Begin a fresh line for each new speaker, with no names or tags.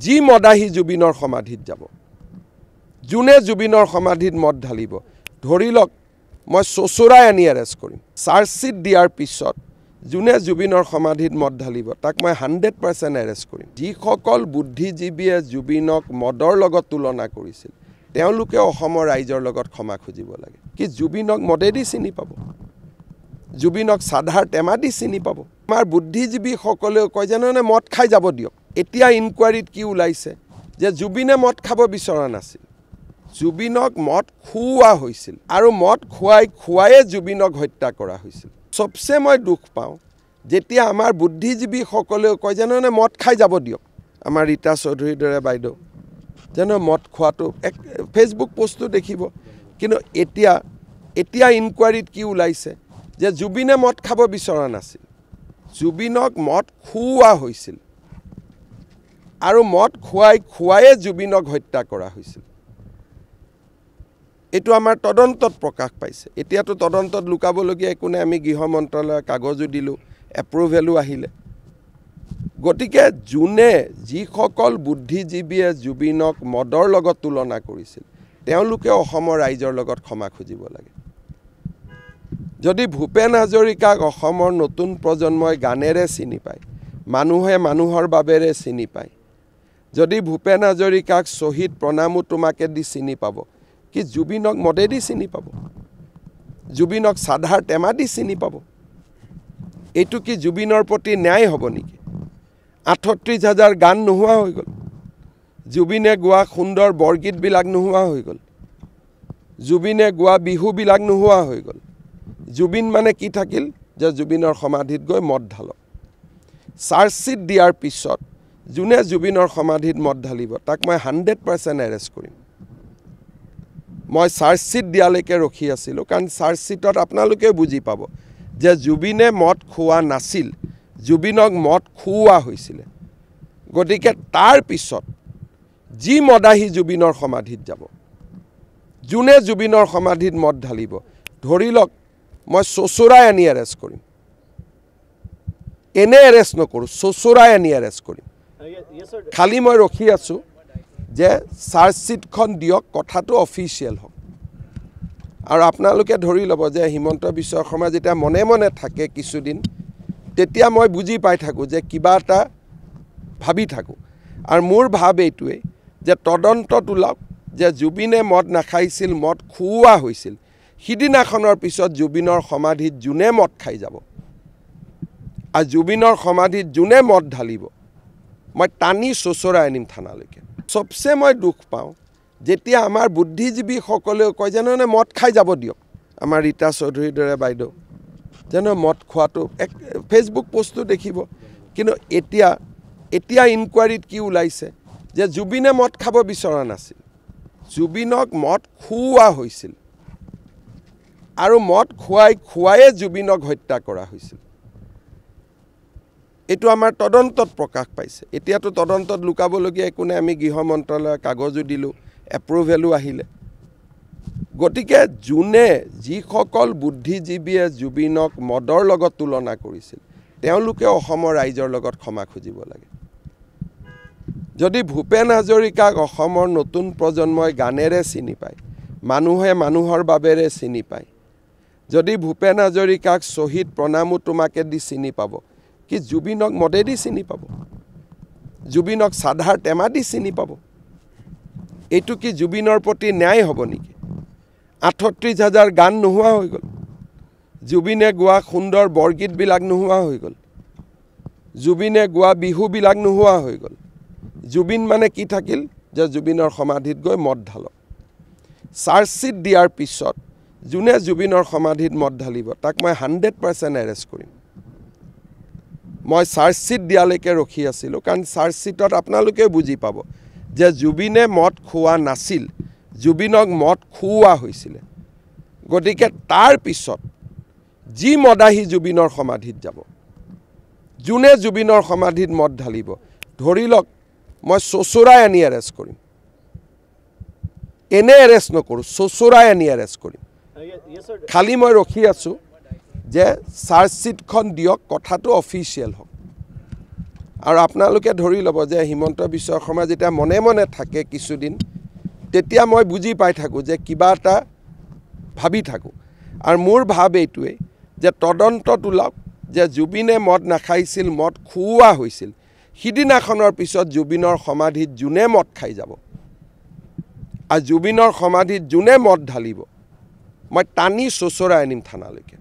যি মদাহী জুবিনৰ সমাধিত যাব, যোনে জুবিনৰ সমাধিত মদ ঢালিব, ধৰি লওক মই চোচৰাই আনি এৰেষ্ট কৰিম। চাৰ্জশ্বিট দিয়াৰ পিছত যোনে জুবিনৰ সমাধিত মদ ঢালিব তাক মই 100% এৰেষ্ট কৰিম। যিসকল বুদ্ধিজীৱীয়ে জুবিনক মদৰ লগত তুলনা কৰিছিল তেওঁলোকে অসমৰ ৰাইজৰ লগত ক্ষমা খুজিব লাগে। কি জুবিনক মদেদি চিনি পাব, জুবিনক চাধাৰ টেমা দি চিনি পাব। আমাৰ বুদ্ধিজীৱীসকলেও কয় যে নহয় মদ খাই যাব দিয়ক। এতিয়া ইনকুৱাৰীত কি ওলাইছে যে জুবিনে মদ খাব বিচৰা নাছিল, জুবিনক মদ খুওৱা হৈছিল আৰু মদ খুৱাইয়ে জুবিনক হত্যা কৰা হৈছিল। সবচে মই দুখ পাওঁ যেতিয়া আমাৰ বুদ্ধিজীৱীসকলেও কয় যে নহয় মদ খাই যাব দিয়ক। আমাৰ ৰীতা চৌধুৰীৰ দৰে বাইদেউ যেন মদ খোৱাটো এক ফেচবুক পোষ্টটো দেখিব, কিন্তু এতিয়া ইনকুৱাৰীত কি ওলাইছে যে জুবিনে মদ খাব বিচৰা নাছিল, জুবিনক মদ খুওৱা হৈছিল আৰু মদ খুৱাইয়ে জুবিনক হত্যা কৰা হৈছিল। এইটো আমাৰ তদন্তত প্ৰকাশ পাইছে। এতিয়াতো তদন্তত লুকাবলগীয়া একো নাই, আমি গৃহ মন্ত্ৰালয়ৰ কাগজো দিলোঁ, এপ্ৰুভেলো আহিলে। গতিকে যিসকল বুদ্ধিজীৱীয়ে জুবিনক মদৰ লগত তুলনা কৰিছিল তেওঁলোকে অসমৰ ৰাইজৰ লগত ক্ষমা খুজিব লাগে। যদি ভূপেন হাজৰিকাক অসমৰ নতুন প্ৰজন্মই গানেৰে চিনি পায়, মানুহে মানুহৰ বাবেৰে চিনি পায়, যদি ভূপেন হাজৰিকাক শ্বহীদ প্ৰণামো তোমাকে দি চিনি পাব, কি জুবিনক মদেদি চিনি পাব, জুবিনক চাধাৰ টেমা দি চিনি পাব? এইটো কি জুবিনৰ প্ৰতি ন্যায় হ'ব নেকি? 38,000 গান নোহোৱা হৈ গ'ল, জুবিনে গোৱা সুন্দৰ বৰগীতবিলাক নোহোৱা হৈ গ'ল, জুবিনে গোৱা বিহুবিলাক নোহোৱা হৈ গ'ল। জুবিন মানে কি থাকিল যে জুবিনৰ সমাধিত গৈ মদ ঢালক। চাৰ্জশ্বিট দিয়াৰ পিছত যোনে জুবিনৰ সমাধিত মদ ঢালিব তাক মই 100% এৰেষ্ট কৰিম। মই চাৰ্জশ্বিট দিয়ালৈকে ৰখি আছিলোঁ, কাৰণ চাৰ্জশ্বিটত আপোনালোকে বুজি পাব যে জুবিনে মদ খোৱা নাছিল, জুবিনক মদ খুওৱা হৈছিলে। গতিকে তাৰ পিছত যি মদাহী জুবিনৰ সমাধিত যাব, যোনে জুবিনৰ সমাধিত মদ ঢালিব, ধৰি লওক মই চোচৰাই আনি এৰেষ্ট কৰিম। এনে এৰেষ্ট নকৰোঁ, চোচৰাই আনি এৰেষ্ট কৰিম। খালি মই ৰখি আছোঁ যে চাৰ্জশ্বিটখন দিয়ক, কথাটো অফিচিয়েল হওক। আৰু আপোনালোকে ধৰি ল'ব যে হিমন্ত বিশ্ব শৰ্মা যেতিয়া মনে মনে থাকে কিছুদিন, তেতিয়া মই বুজি পাই থাকোঁ যে কিবা এটা ভাবি থাকোঁ। আৰু মোৰ ভাৱ এইটোৱেই যে তদন্তত ওলাওক যে জুবিনে মদ নাখাইছিল, মদ খুওৱা হৈছিল। সিদিনাখনৰ পিছত জুবিনৰ সমাধিত যোনে মদ খাই যাব আৰু জুবিনৰ সমাধিত যোনে মদ ঢালিব, মই টানি চোচৰাই আনিম থানালৈকে। সবচে মই দুখ পাওঁ যেতিয়া আমাৰ বুদ্ধিজীৱীসকলেও কয় যে নহয় মদ খাই যাব দিয়ক। আমাৰ ৰীতা চৌধুৰীৰ দৰে বাইদেউ যেন মদ খোৱাটো এক ফেচবুক পোষ্টটো দেখিব, কিন্তু এতিয়া ইনকুৱাৰীত কি ওলাইছে যে জুবিনে মদ খাব বিচৰা নাছিল, জুবিনক মদ খুওৱা হৈছিল আৰু মদ খুৱাইয়ে জুবিনক হত্যা কৰা হৈছিল। এইটো আমাৰ তদন্তত প্ৰকাশ পাইছে। এতিয়াতো তদন্তত লুকাবলগীয়া একো নাই, আমি গৃহ মন্ত্ৰালয়ৰ কাগজো দিলোঁ, এপ্ৰুভেলো আহিলে। গতিকে যিসকল বুদ্ধিজীৱীয়ে জুবিনক মদৰ লগত তুলনা কৰিছিল তেওঁলোকে অসমৰ ৰাইজৰ লগত ক্ষমা খুজিব লাগে। যদি ভূপেন হাজৰিকাক অসমৰ নতুন প্ৰজন্মই গানেৰে চিনি পায়, মানুহে মানুহৰ বাবেৰে চিনি পায়, যদি ভূপেন হাজৰিকাক শ্বহীদ প্ৰণামো তোমাকে দি চিনি পাব, কি জুবিনক মদেদি চিনি পাব, জুবিনক চাধাৰ টেমা দি চিনি পাব? এইটো কি জুবিনৰ প্ৰতি ন্যায় হ'ব নেকি? 38,000 গান নোহোৱা হৈ গ'ল, জুবিনে গোৱা সুন্দৰ বৰগীতবিলাক নোহোৱা হৈ গ'ল, জুবিনে গোৱা বিহুবিলাক নোহোৱা হৈ গ'ল। জুবিন মানে কি থাকিল যে জুবিনৰ সমাধিত গৈ মদ ঢালক। চাৰ্জশ্বিট দিয়াৰ পিছত যোনে জুবিনৰ সমাধিত মদ ঢালিব তাক মই 100% এৰেষ্ট কৰিম। মই চাৰ্জশ্বিট দিয়ালৈকে ৰখি আছিলোঁ, কাৰণ চাৰ্জশ্বিটত আপোনালোকে বুজি পাব যে জুবিনে মদ খোৱা নাছিল, জুবিনক মদ খুওৱা হৈছিলে। গতিকে তাৰ পিছত যি মদাহী জুবিনৰ সমাধিত যাব, যোনে জুবিনৰ সমাধিত মদ ঢালিব, ধৰি লওক মই চোচৰাই আনি এৰেষ্ট কৰিম। এনে এৰেষ্ট নকৰোঁ, চোচৰাই আনি এৰেষ্ট কৰিম। খালি মই ৰখি আছোঁ যে চাৰ্জশ্বিটখন দিয়ক, কথাটো অফিচিয়েল হওক। আৰু আপোনালোকে ধৰি ল'ব যে হিমন্ত বিশ্ব শৰ্মা যেতিয়া মনে মনে থাকে কিছুদিন তেতিয়া মই বুজি পাই থাকোঁ যে কিবা এটা ভাবি থাকোঁ আৰু মোৰ ভাৱ এইটোৱেই যে তদন্তত ওলাওক যে জুবিনে মদ নাখাইছিল মদ খুওৱা হৈছিল সিদিনাখনৰ পিছত জুবিনৰ সমাধিত যোনে মদ খাই যাব আৰু জুবিনৰ সমাধিত যোনে মদ ঢালিব মই টানি চোচৰাই আনিম থানালৈকে